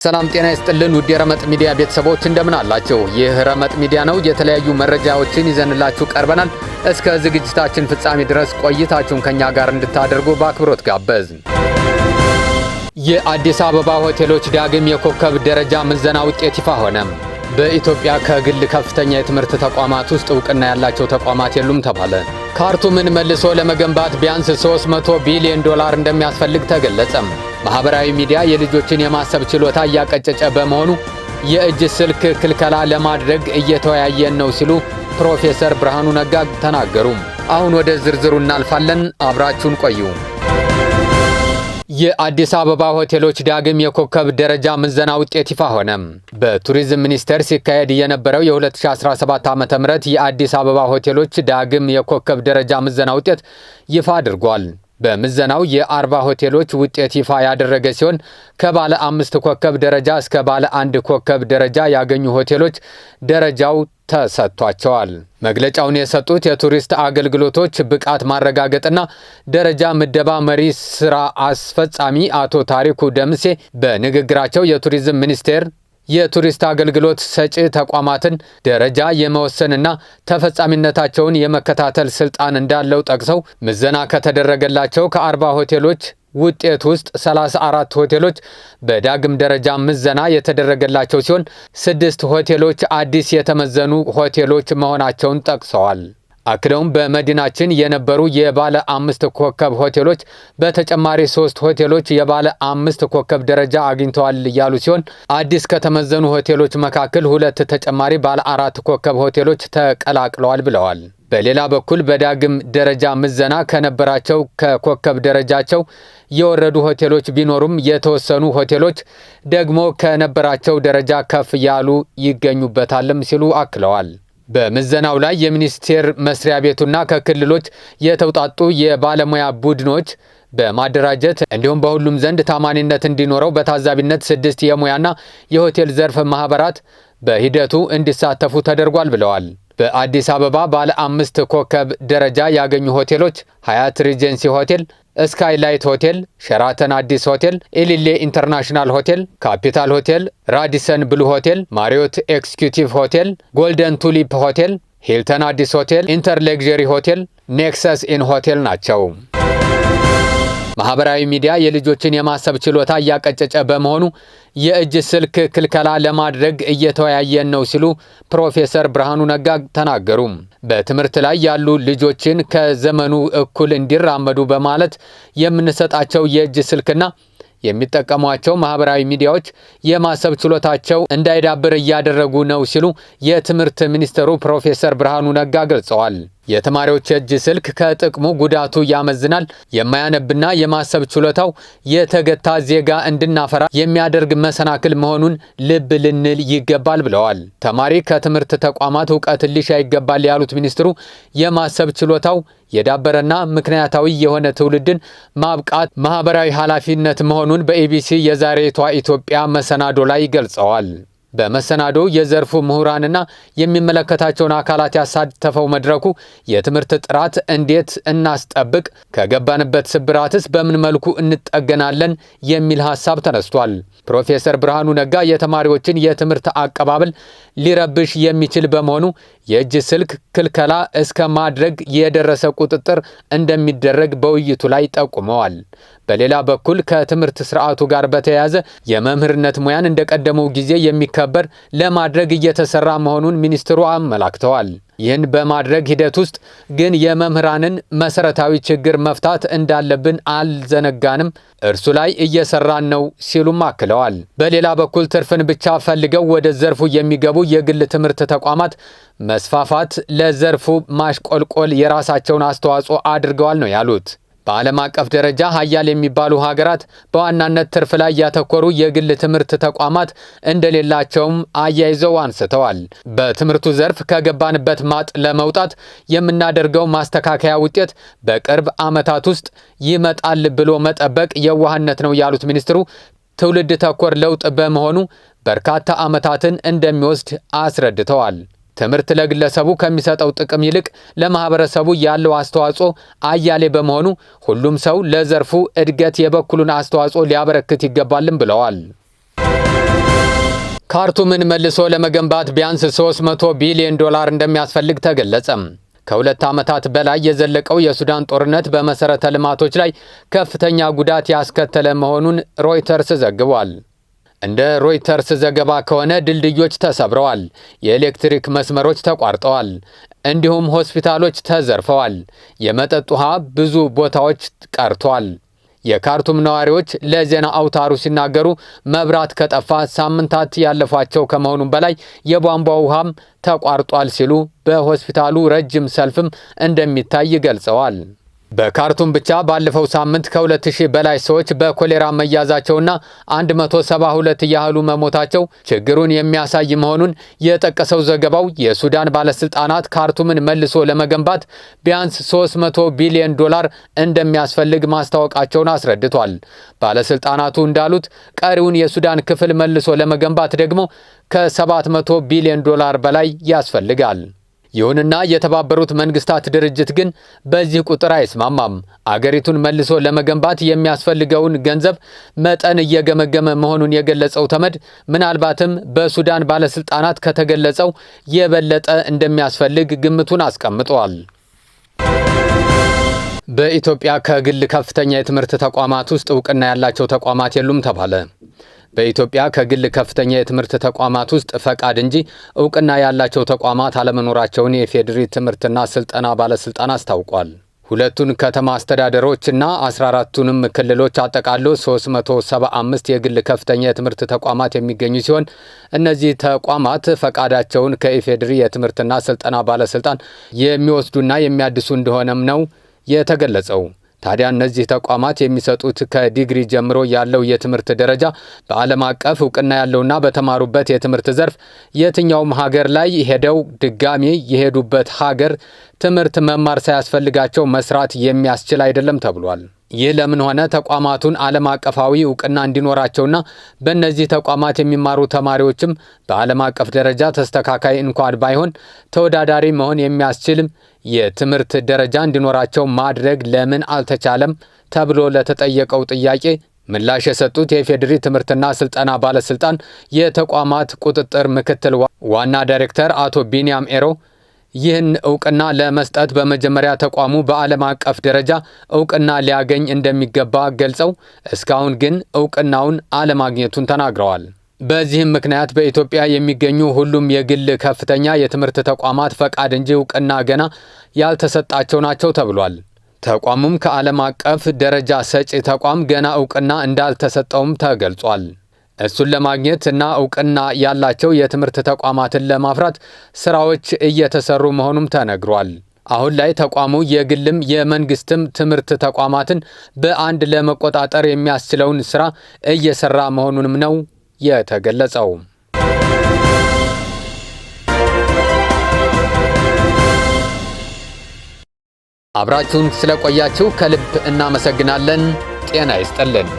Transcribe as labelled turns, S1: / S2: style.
S1: ሰላም ጤና ይስጥልን ውድ የረመጥ ሚዲያ ቤተሰቦች እንደምን አላችሁ? ይህ ረመጥ ሚዲያ ነው። የተለያዩ መረጃዎችን ይዘንላችሁ ቀርበናል። እስከ ዝግጅታችን ፍጻሜ ድረስ ቆይታችሁን ከኛ ጋር እንድታደርጉ በአክብሮት ጋበዝን። የአዲስ አበባ ሆቴሎች ዳግም የኮከብ ደረጃ ምዘና ውጤት ይፋ ሆነ። በኢትዮጵያ ከግል ከፍተኛ የትምህርት ተቋማት ውስጥ እውቅና ያላቸው ተቋማት የሉም ተባለ። ካርቱምን መልሶ ለመገንባት ቢያንስ 300 ቢሊዮን ዶላር እንደሚያስፈልግ ተገለጸ። ማህበራዊ ሚዲያ የልጆችን የማሰብ ችሎታ እያቀጨጨ በመሆኑ የእጅ ስልክ ክልከላ ለማድረግ እየተወያየን ነው ሲሉ ፕሮፌሰር ብርሃኑ ነጋ ተናገሩ። አሁን ወደ ዝርዝሩ እናልፋለን። አብራችሁን ቆዩ። የአዲስ አበባ ሆቴሎች ዳግም የኮከብ ደረጃ ምዘና ውጤት ይፋ ሆነ። በቱሪዝም ሚኒስቴር ሲካሄድ የነበረው የ2017 ዓ.ም የአዲስ አበባ ሆቴሎች ዳግም የኮከብ ደረጃ ምዘና ውጤት ይፋ አድርጓል። በምዘናው የ40 ሆቴሎች ውጤት ይፋ ያደረገ ሲሆን ከባለ 5 ኮከብ ደረጃ እስከ ባለ 1 ኮከብ ደረጃ ያገኙ ሆቴሎች ደረጃው ተሰጥቷቸዋል። መግለጫውን የሰጡት የቱሪስት አገልግሎቶች ብቃት ማረጋገጥና ደረጃ ምደባ መሪ ስራ አስፈጻሚ አቶ ታሪኩ ደምሴ በንግግራቸው የቱሪዝም ሚኒስቴር የቱሪስት አገልግሎት ሰጪ ተቋማትን ደረጃ የመወሰንና ተፈጻሚነታቸውን የመከታተል ስልጣን እንዳለው ጠቅሰው ምዘና ከተደረገላቸው ከ40 ሆቴሎች ውጤት ውስጥ 34 ሆቴሎች በዳግም ደረጃ ምዘና የተደረገላቸው ሲሆን 6 ሆቴሎች አዲስ የተመዘኑ ሆቴሎች መሆናቸውን ጠቅሰዋል። አክለውም በመዲናችን የነበሩ የባለ 5 ኮከብ ሆቴሎች በተጨማሪ 3 ሆቴሎች የባለ 5 ኮከብ ደረጃ አግኝተዋል ያሉ ሲሆን አዲስ ከተመዘኑ ሆቴሎች መካከል 2 ተጨማሪ ባለ 4 ኮከብ ሆቴሎች ተቀላቅለዋል ብለዋል። በሌላ በኩል በዳግም ደረጃ ምዘና ከነበራቸው ከኮከብ ደረጃቸው የወረዱ ሆቴሎች ቢኖሩም የተወሰኑ ሆቴሎች ደግሞ ከነበራቸው ደረጃ ከፍ ያሉ ይገኙበታልም ሲሉ አክለዋል። በምዘናው ላይ የሚኒስቴር መስሪያ ቤቱና ከክልሎች የተውጣጡ የባለሙያ ቡድኖች በማደራጀት እንዲሁም በሁሉም ዘንድ ታማኒነት እንዲኖረው በታዛቢነት 6 የሙያና የሆቴል ዘርፍ ማህበራት በሂደቱ እንዲሳተፉ ተደርጓል ብለዋል። በአዲስ አበባ ባለ 5 ኮከብ ደረጃ ያገኙ ሆቴሎች ሀያት ሪጀንሲ ሆቴል፣ ስካይላይት ሆቴል፣ ሸራተን አዲስ ሆቴል፣ ኤሊሌ ኢንተርናሽናል ሆቴል፣ ካፒታል ሆቴል፣ ራዲሰን ብሉ ሆቴል፣ ማሪዮት ኤክስኪዩቲቭ ሆቴል፣ ጎልደን ቱሊፕ ሆቴል፣ ሂልተን አዲስ ሆቴል፣ ኢንተር ሌግዠሪ ሆቴል፣ ኔክሰስ ኢን ሆቴል ናቸው። ማህበራዊ ሚዲያ የልጆችን የማሰብ ችሎታ እያቀጨጨ በመሆኑ የእጅ ስልክ ክልከላ ለማድረግ እየተወያየን ነው ሲሉ ፕሮፌሰር ብርሃኑ ነጋ ተናገሩ። በትምህርት ላይ ያሉ ልጆችን ከዘመኑ እኩል እንዲራመዱ በማለት የምንሰጣቸው የእጅ ስልክና የሚጠቀሟቸው ማህበራዊ ሚዲያዎች የማሰብ ችሎታቸው እንዳይዳብር እያደረጉ ነው ሲሉ የትምህርት ሚኒስትሩ ፕሮፌሰር ብርሃኑ ነጋ ገልጸዋል። የተማሪዎች የእጅ ስልክ ከጥቅሙ ጉዳቱ ያመዝናል። የማያነብና የማሰብ ችሎታው የተገታ ዜጋ እንድናፈራ የሚያደርግ መሰናክል መሆኑን ልብ ልንል ይገባል ብለዋል። ተማሪ ከትምህርት ተቋማት እውቀት ሊሻ ይገባል ያሉት ሚኒስትሩ የማሰብ ችሎታው የዳበረና ምክንያታዊ የሆነ ትውልድን ማብቃት ማህበራዊ ኃላፊነት መሆኑን በኢቢሲ የዛሬቷ ኢትዮጵያ መሰናዶ ላይ ገልጸዋል። በመሰናዶ የዘርፉ ምሁራንና የሚመለከታቸውን አካላት ያሳተፈው መድረኩ የትምህርት ጥራት እንዴት እናስጠብቅ፣ ከገባንበት ስብራትስ በምን መልኩ እንጠገናለን የሚል ሐሳብ ተነስቷል። ፕሮፌሰር ብርሃኑ ነጋ የተማሪዎችን የትምህርት አቀባበል ሊረብሽ የሚችል በመሆኑ የእጅ ስልክ ክልከላ እስከ ማድረግ የደረሰ ቁጥጥር እንደሚደረግ በውይይቱ ላይ ጠቁመዋል። በሌላ በኩል ከትምህርት ስርዓቱ ጋር በተያያዘ የመምህርነት ሙያን እንደቀደመው ጊዜ የሚከበር ለማድረግ እየተሰራ መሆኑን ሚኒስትሩ አመላክተዋል። ይህን በማድረግ ሂደት ውስጥ ግን የመምህራንን መሰረታዊ ችግር መፍታት እንዳለብን አልዘነጋንም፣ እርሱ ላይ እየሰራን ነው ሲሉም አክለዋል። በሌላ በኩል ትርፍን ብቻ ፈልገው ወደ ዘርፉ የሚገቡ የግል ትምህርት ተቋማት መስፋፋት ለዘርፉ ማሽቆልቆል የራሳቸውን አስተዋጽኦ አድርገዋል ነው ያሉት። በዓለም አቀፍ ደረጃ ሀያል የሚባሉ ሀገራት በዋናነት ትርፍ ላይ ያተኮሩ የግል ትምህርት ተቋማት እንደሌላቸውም አያይዘው አንስተዋል። በትምህርቱ ዘርፍ ከገባንበት ማጥ ለመውጣት የምናደርገው ማስተካከያ ውጤት በቅርብ ዓመታት ውስጥ ይመጣል ብሎ መጠበቅ የዋህነት ነው ያሉት ሚኒስትሩ ትውልድ ተኮር ለውጥ በመሆኑ በርካታ ዓመታትን እንደሚወስድ አስረድተዋል። ትምህርት ለግለሰቡ ከሚሰጠው ጥቅም ይልቅ ለማህበረሰቡ ያለው አስተዋጽኦ አያሌ በመሆኑ ሁሉም ሰው ለዘርፉ እድገት የበኩሉን አስተዋጽኦ ሊያበረክት ይገባልም ብለዋል። ካርቱምን መልሶ ለመገንባት ቢያንስ 300 ቢሊዮን ዶላር እንደሚያስፈልግ ተገለጸ። ከ2 ዓመታት በላይ የዘለቀው የሱዳን ጦርነት በመሰረተ ልማቶች ላይ ከፍተኛ ጉዳት ያስከተለ መሆኑን ሮይተርስ ዘግቧል። እንደ ሮይተርስ ዘገባ ከሆነ ድልድዮች ተሰብረዋል፣ የኤሌክትሪክ መስመሮች ተቋርጠዋል፣ እንዲሁም ሆስፒታሎች ተዘርፈዋል። የመጠጥ ውሃ ብዙ ቦታዎች ቀርቷል። የካርቱም ነዋሪዎች ለዜና አውታሩ ሲናገሩ መብራት ከጠፋ ሳምንታት ያለፏቸው ከመሆኑም በላይ የቧንቧ ውሃም ተቋርጧል ሲሉ በሆስፒታሉ ረጅም ሰልፍም እንደሚታይ ገልጸዋል። በካርቱም ብቻ ባለፈው ሳምንት ከ2000 በላይ ሰዎች በኮሌራ መያዛቸውና 172 ያህሉ መሞታቸው ችግሩን የሚያሳይ መሆኑን የጠቀሰው ዘገባው የሱዳን ባለስልጣናት ካርቱምን መልሶ ለመገንባት ቢያንስ 300 ቢሊዮን ዶላር እንደሚያስፈልግ ማስታወቃቸውን አስረድቷል። ባለስልጣናቱ እንዳሉት ቀሪውን የሱዳን ክፍል መልሶ ለመገንባት ደግሞ ከ700 ቢሊዮን ዶላር በላይ ያስፈልጋል። ይሁንና የተባበሩት መንግስታት ድርጅት ግን በዚህ ቁጥር አይስማማም። አገሪቱን መልሶ ለመገንባት የሚያስፈልገውን ገንዘብ መጠን እየገመገመ መሆኑን የገለጸው ተመድ ምናልባትም በሱዳን ባለስልጣናት ከተገለጸው የበለጠ እንደሚያስፈልግ ግምቱን አስቀምጧል። በኢትዮጵያ ከግል ከፍተኛ የትምህርት ተቋማት ውስጥ እውቅና ያላቸው ተቋማት የሉም ተባለ። በኢትዮጵያ ከግል ከፍተኛ የትምህርት ተቋማት ውስጥ ፈቃድ እንጂ እውቅና ያላቸው ተቋማት አለመኖራቸውን የኢፌዴሪ ትምህርትና ስልጠና ባለስልጣን አስታውቋል። ሁለቱን ከተማ አስተዳደሮችና 14ቱንም ክልሎች አጠቃሎ 375 የግል ከፍተኛ የትምህርት ተቋማት የሚገኙ ሲሆን እነዚህ ተቋማት ፈቃዳቸውን ከኢፌዴሪ የትምህርትና ስልጠና ባለስልጣን የሚወስዱና የሚያድሱ እንደሆነም ነው የተገለጸው። ታዲያ እነዚህ ተቋማት የሚሰጡት ከዲግሪ ጀምሮ ያለው የትምህርት ደረጃ በዓለም አቀፍ እውቅና ያለውና በተማሩበት የትምህርት ዘርፍ የትኛውም ሀገር ላይ ሄደው ድጋሚ የሄዱበት ሀገር ትምህርት መማር ሳያስፈልጋቸው መስራት የሚያስችል አይደለም ተብሏል። ይህ ለምን ሆነ? ተቋማቱን ዓለም አቀፋዊ እውቅና እንዲኖራቸውና በእነዚህ ተቋማት የሚማሩ ተማሪዎችም በዓለም አቀፍ ደረጃ ተስተካካይ እንኳን ባይሆን ተወዳዳሪ መሆን የሚያስችልም የትምህርት ደረጃ እንዲኖራቸው ማድረግ ለምን አልተቻለም ተብሎ ለተጠየቀው ጥያቄ ምላሽ የሰጡት የኢፌዴሪ ትምህርትና ስልጠና ባለስልጣን የተቋማት ቁጥጥር ምክትል ዋና ዳይሬክተር አቶ ቢኒያም ኤሮ ይህን እውቅና ለመስጠት በመጀመሪያ ተቋሙ በዓለም አቀፍ ደረጃ እውቅና ሊያገኝ እንደሚገባ ገልጸው እስካሁን ግን እውቅናውን አለማግኘቱን ተናግረዋል። በዚህም ምክንያት በኢትዮጵያ የሚገኙ ሁሉም የግል ከፍተኛ የትምህርት ተቋማት ፈቃድ እንጂ እውቅና ገና ያልተሰጣቸው ናቸው ተብሏል። ተቋሙም ከዓለም አቀፍ ደረጃ ሰጪ ተቋም ገና እውቅና እንዳልተሰጠውም ተገልጿል። እሱን ለማግኘት እና እውቅና ያላቸው የትምህርት ተቋማትን ለማፍራት ስራዎች እየተሰሩ መሆኑም ተነግሯል። አሁን ላይ ተቋሙ የግልም የመንግስትም ትምህርት ተቋማትን በአንድ ለመቆጣጠር የሚያስችለውን ስራ እየሰራ መሆኑንም ነው የተገለጸው። አብራችሁን ስለቆያችሁ ከልብ እናመሰግናለን። ጤና ይስጥልን።